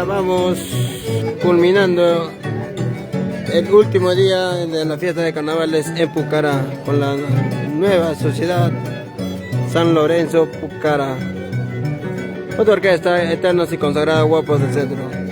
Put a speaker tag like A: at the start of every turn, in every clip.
A: vamos culminando el último día de la fiesta de carnavales en Pucará con la nueva sociedad San Lorenzo Pucará. Otra orquesta, Eternos y Consagrados Guapos del Centro.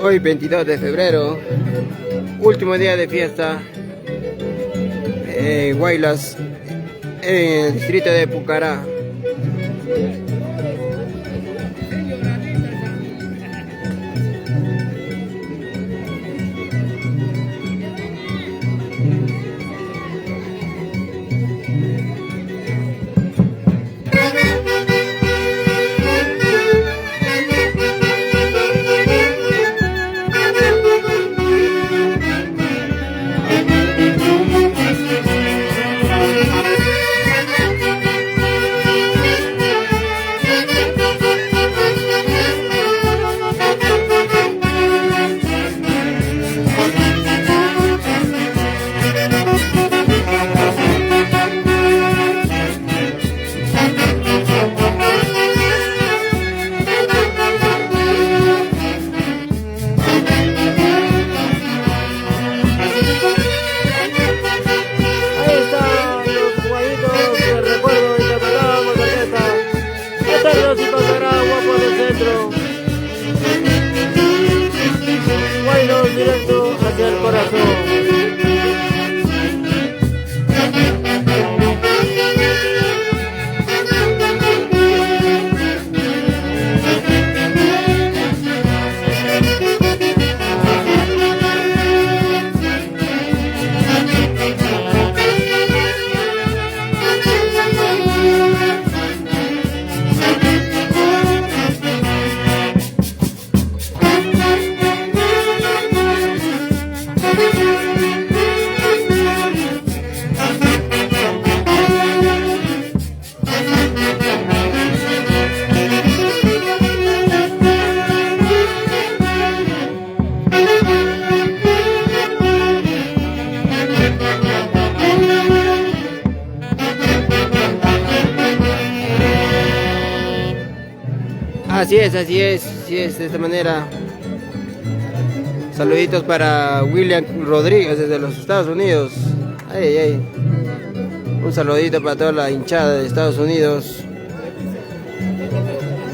A: Hoy 22 de febrero, último día de fiesta en Guaylas, en el distrito de Pucará. Así es, de esta manera. Saluditos para William Rodríguez desde los Estados Unidos. Ay, ay. Un saludito para toda la hinchada de Estados Unidos.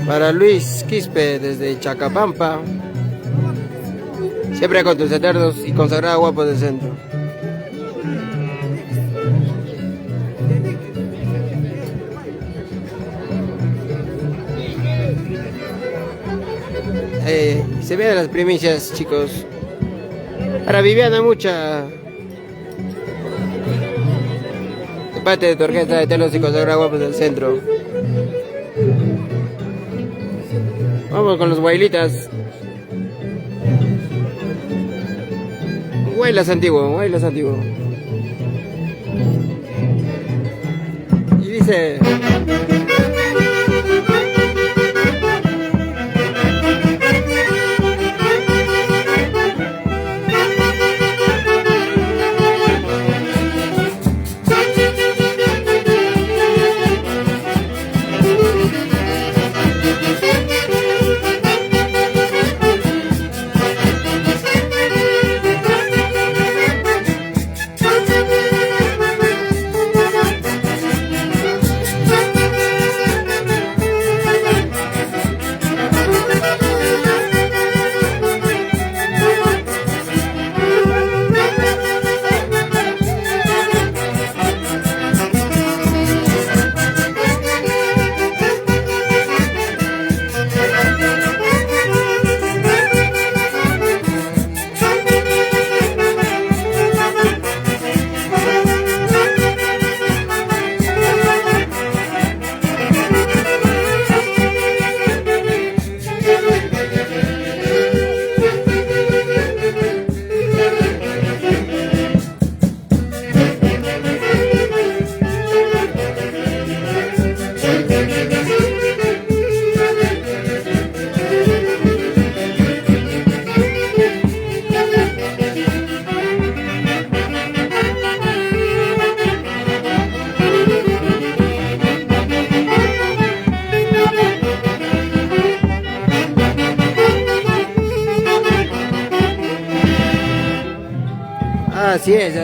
A: Para Luis Quispe desde Chacapampa. Siempre con tus eternos y consagrados guapos del centro. Se vienen las primicias, chicos. Para Viviana Mucha, de parte de tu orquesta de eternos y consagrados guapos del centro. Vamos con los guailitas. Guaylas antiguo. Y dice...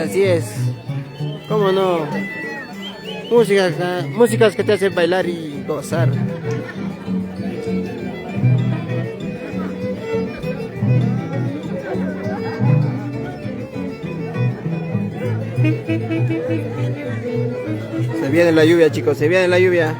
A: Así es. ¿Cómo no? Músicas que te hacen bailar y gozar. Se viene la lluvia, chicos, se viene la lluvia.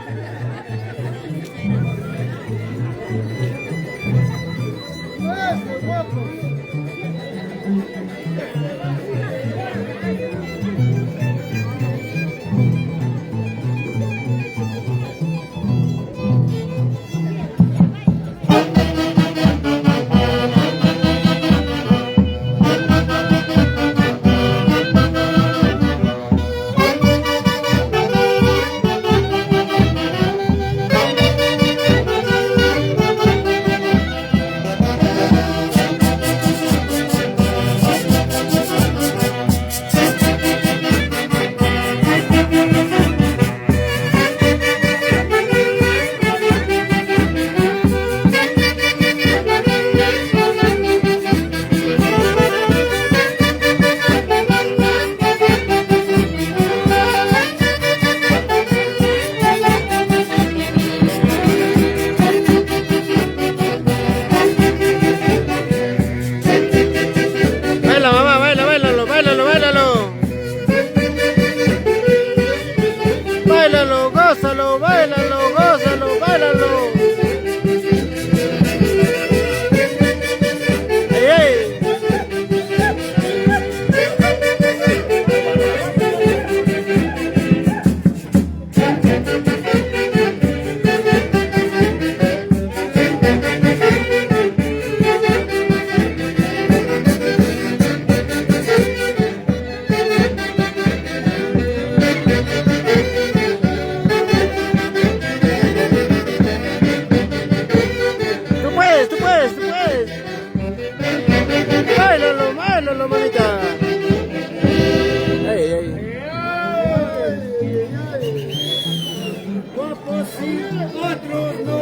B: Guapos sí, otros no.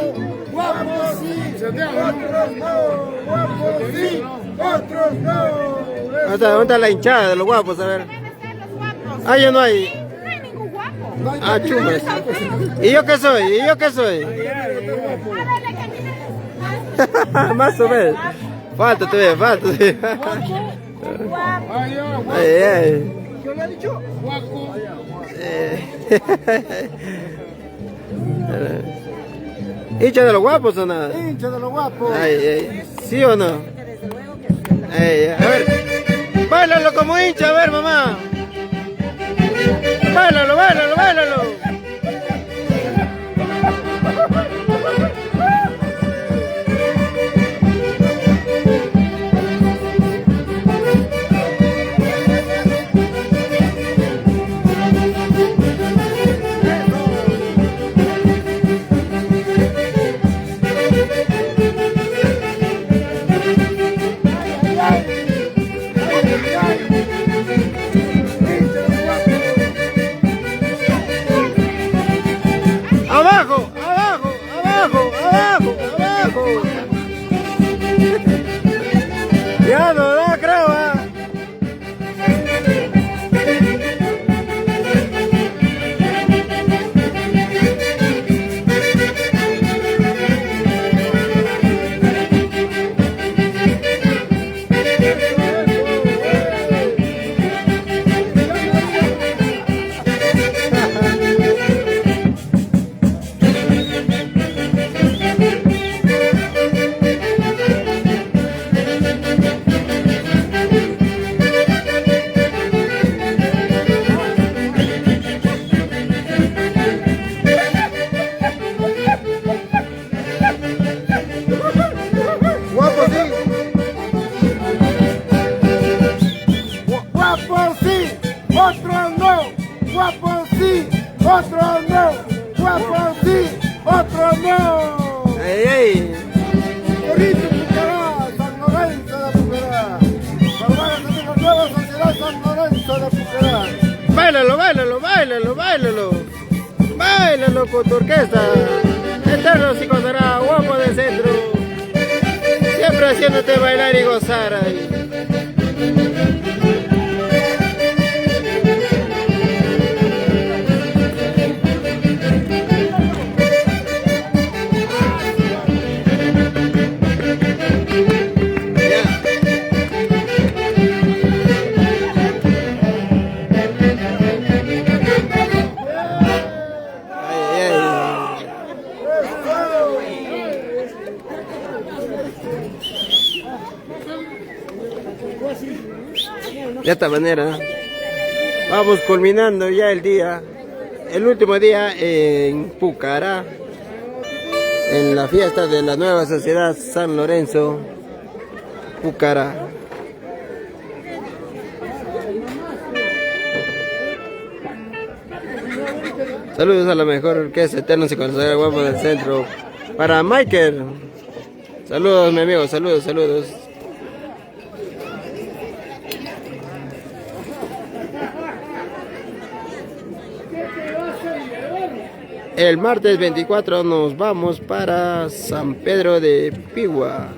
B: Guapos sí,
A: ¿Dónde está la hinchada de los guapos? A ver. Ah, ya no hay. Ah, chumes. ¿Y yo qué soy? ¿Y yo qué soy? Más o menos. Falta todavía, falta todavía. Ay, ay.
B: ¿Qué le ha dicho? Guapo.
A: ¿Hincha de los guapos o nada?
B: Hincha de los guapos.
A: Ay, ay. ¿Sí o no? Ay, a ver. Báilalo como hincha, a ver, mamá. Báilalo, báilalo, báilalo. Abajo, abajo, abajo, abajo, abajo. Ya no da, creo. Guapo sí, otro no. Guapo sí, otro no. Guapo sí, otro no. Ey, ey.
B: Corrito Pucará, San Lorenzo de Pucará. Salvaje de la nueva sociedad San Lorenzo de Pucará.
A: Báilalo, báilalo, báilalo, báilalo. Báilalo con tu orquesta. Eterno si será guapo del centro. Siempre haciéndote bailar y gozar ahí. De esta manera vamos culminando ya el día, el último día en Pucará, en la fiesta de la nueva sociedad San Lorenzo, Pucará. Saludos a la mejor orquesta Eterno y consagra guapo del centro. Para Michael. Saludos, mi amigo, saludos, saludos. El martes 24 nos vamos para San Pedro de Pigua.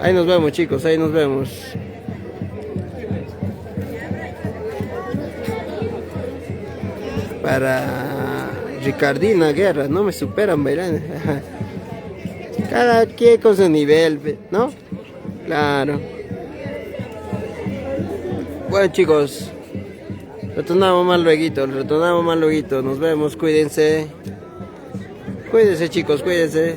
A: Ahí nos vemos, chicos, ahí nos vemos. Para Ricardina Guerra, no me superan bailando. Cada quien con su nivel, ¿no? Claro. Bueno, chicos, retornamos más luego, nos vemos, cuídense. Cuídense, chicos, cuídense.